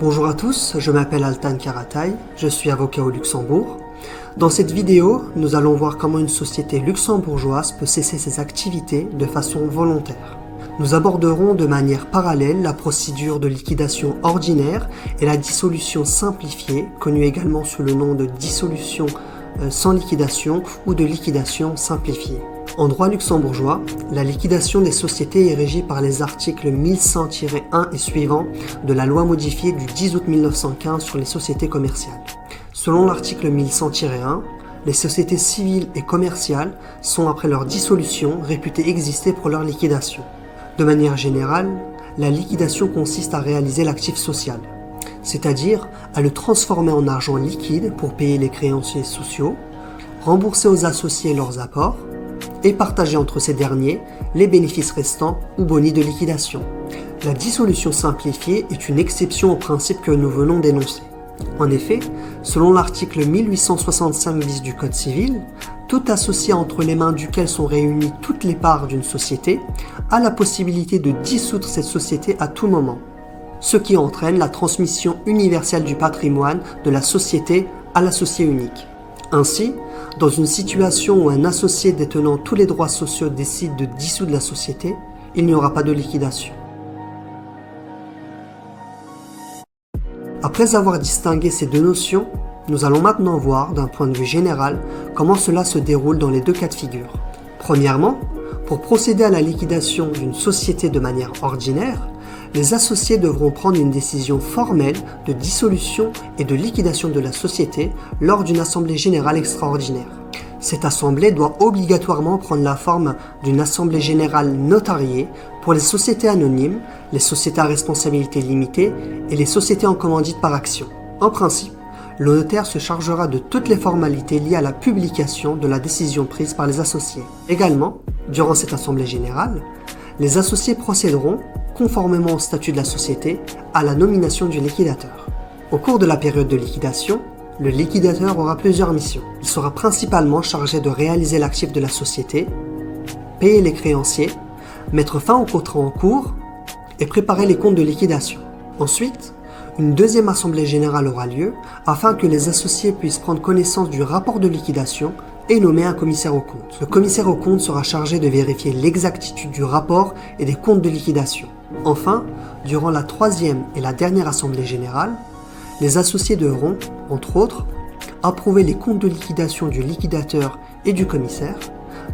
Bonjour à tous, je m'appelle Altan Karataï, je suis avocat au Luxembourg. Dans cette vidéo, nous allons voir comment une société luxembourgeoise peut cesser ses activités de façon volontaire. Nous aborderons de manière parallèle la procédure de liquidation ordinaire et la dissolution simplifiée, connue également sous le nom de dissolution sans liquidation ou de liquidation simplifiée. En droit luxembourgeois, la liquidation des sociétés est régie par les articles 1100-1 et suivants de la loi modifiée du 10 août 1915 sur les sociétés commerciales. Selon l'article 1100-1, les sociétés civiles et commerciales sont après leur dissolution réputées exister pour leur liquidation. De manière générale, la liquidation consiste à réaliser l'actif social, c'est-à-dire à le transformer en argent liquide pour payer les créanciers sociaux, rembourser aux associés leurs apports, et partager entre ces derniers les bénéfices restants ou boni de liquidation. La dissolution simplifiée est une exception au principe que nous venons d'énoncer. En effet, selon l'article 1865 bis du Code civil, tout associé entre les mains duquel sont réunies toutes les parts d'une société a la possibilité de dissoudre cette société à tout moment, ce qui entraîne la transmission universelle du patrimoine de la société à l'associé unique. Ainsi, dans une situation où un associé détenant tous les droits sociaux décide de dissoudre la société, il n'y aura pas de liquidation. Après avoir distingué ces deux notions, nous allons maintenant voir d'un point de vue général comment cela se déroule dans les deux cas de figure. Premièrement, pour procéder à la liquidation d'une société de manière ordinaire, les associés devront prendre une décision formelle de dissolution et de liquidation de la société lors d'une assemblée générale extraordinaire. Cette assemblée doit obligatoirement prendre la forme d'une assemblée générale notariée pour les sociétés anonymes, les sociétés à responsabilité limitée et les sociétés en commandite par action. En principe, le notaire se chargera de toutes les formalités liées à la publication de la décision prise par les associés. Également, durant cette assemblée générale, les associés procéderont, conformément au statut de la société, à la nomination du liquidateur. Au cours de la période de liquidation, le liquidateur aura plusieurs missions. Il sera principalement chargé de réaliser l'actif de la société, payer les créanciers, mettre fin au contrat en cours et préparer les comptes de liquidation. Ensuite, une deuxième assemblée générale aura lieu afin que les associés puissent prendre connaissance du rapport de liquidation et nommer un commissaire aux comptes. Le commissaire aux comptes sera chargé de vérifier l'exactitude du rapport et des comptes de liquidation. Enfin, durant la troisième et la dernière assemblée générale, les associés devront, entre autres, approuver les comptes de liquidation du liquidateur et du commissaire,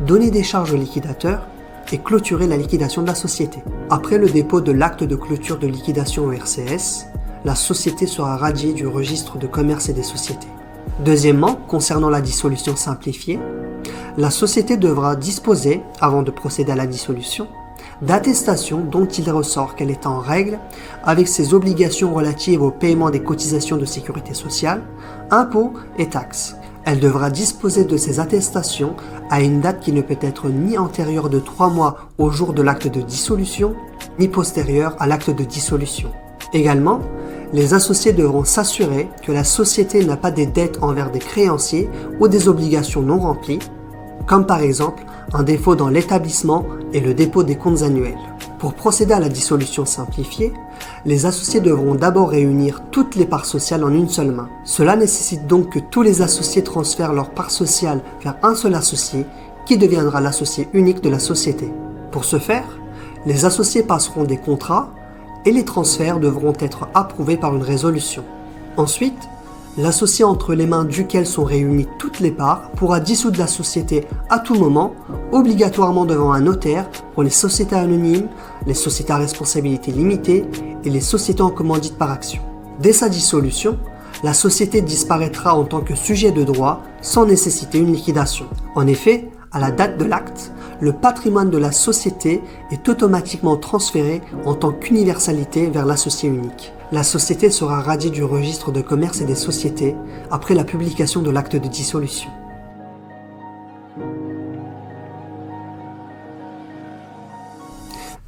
donner des charges au liquidateur et clôturer la liquidation de la société. Après le dépôt de l'acte de clôture de liquidation au RCS, la société sera radiée du registre de commerce et des sociétés. Deuxièmement, concernant la dissolution simplifiée, la société devra disposer, avant de procéder à la dissolution, d'attestations dont il ressort qu'elle est en règle avec ses obligations relatives au paiement des cotisations de sécurité sociale, impôts et taxes. Elle devra disposer de ces attestations à une date qui ne peut être ni antérieure de 3 mois au jour de l'acte de dissolution, ni postérieure à l'acte de dissolution. Également, les associés devront s'assurer que la société n'a pas des dettes envers des créanciers ou des obligations non remplies, comme par exemple un défaut dans l'établissement et le dépôt des comptes annuels. Pour procéder à la dissolution simplifiée, les associés devront d'abord réunir toutes les parts sociales en une seule main. Cela nécessite donc que tous les associés transfèrent leurs parts sociales vers un seul associé qui deviendra l'associé unique de la société. Pour ce faire, les associés passeront des contrats et les transferts devront être approuvés par une résolution. Ensuite, l'associé entre les mains duquel sont réunies toutes les parts pourra dissoudre la société à tout moment, obligatoirement devant un notaire pour les sociétés anonymes, les sociétés à responsabilité limitée et les sociétés en commandite par action. Dès sa dissolution, la société disparaîtra en tant que sujet de droit sans nécessiter une liquidation. En effet, à la date de l'acte, le patrimoine de la société est automatiquement transféré en tant qu'universalité vers l'associé unique. La société sera radiée du registre de commerce et des sociétés après la publication de l'acte de dissolution.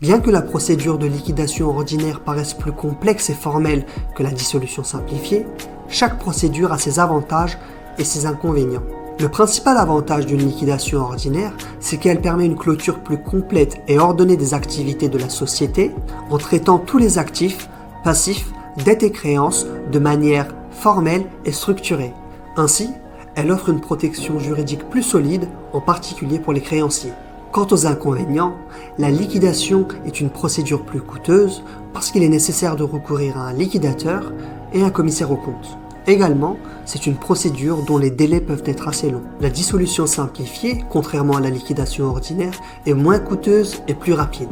Bien que la procédure de liquidation ordinaire paraisse plus complexe et formelle que la dissolution simplifiée, chaque procédure a ses avantages et ses inconvénients. Le principal avantage d'une liquidation ordinaire, c'est qu'elle permet une clôture plus complète et ordonnée des activités de la société en traitant tous les actifs, passifs, dettes et créances de manière formelle et structurée. Ainsi, elle offre une protection juridique plus solide, en particulier pour les créanciers. Quant aux inconvénients, la liquidation est une procédure plus coûteuse parce qu'il est nécessaire de recourir à un liquidateur et un commissaire aux comptes. Également, c'est une procédure dont les délais peuvent être assez longs. La dissolution simplifiée, contrairement à la liquidation ordinaire, est moins coûteuse et plus rapide.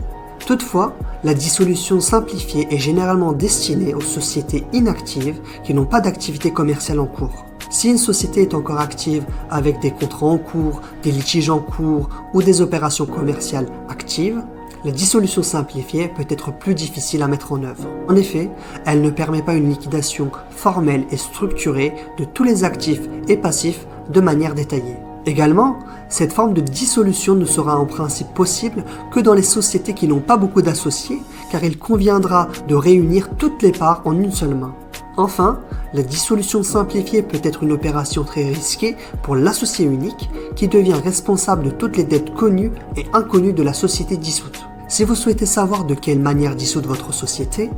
Toutefois, la dissolution simplifiée est généralement destinée aux sociétés inactives qui n'ont pas d'activité commerciale en cours. Si une société est encore active avec des contrats en cours, des litiges en cours ou des opérations commerciales actives, la dissolution simplifiée peut être plus difficile à mettre en œuvre. En effet, elle ne permet pas une liquidation formelle et structurée de tous les actifs et passifs de manière détaillée. Également, cette forme de dissolution ne sera en principe possible que dans les sociétés qui n'ont pas beaucoup d'associés, car il conviendra de réunir toutes les parts en une seule main. Enfin, la dissolution simplifiée peut être une opération très risquée pour l'associé unique qui devient responsable de toutes les dettes connues et inconnues de la société dissoute. Si vous souhaitez savoir de quelle manière dissoudre votre société,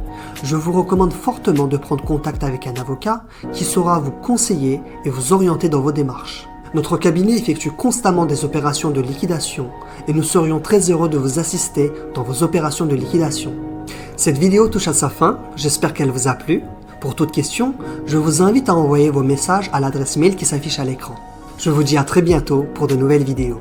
je vous recommande fortement de prendre contact avec un avocat qui saura vous conseiller et vous orienter dans vos démarches. Notre cabinet effectue constamment des opérations de liquidation et nous serions très heureux de vous assister dans vos opérations de liquidation. Cette vidéo touche à sa fin, j'espère qu'elle vous a plu. Pour toute question, je vous invite à envoyer vos messages à l'adresse mail qui s'affiche à l'écran. Je vous dis à très bientôt pour de nouvelles vidéos.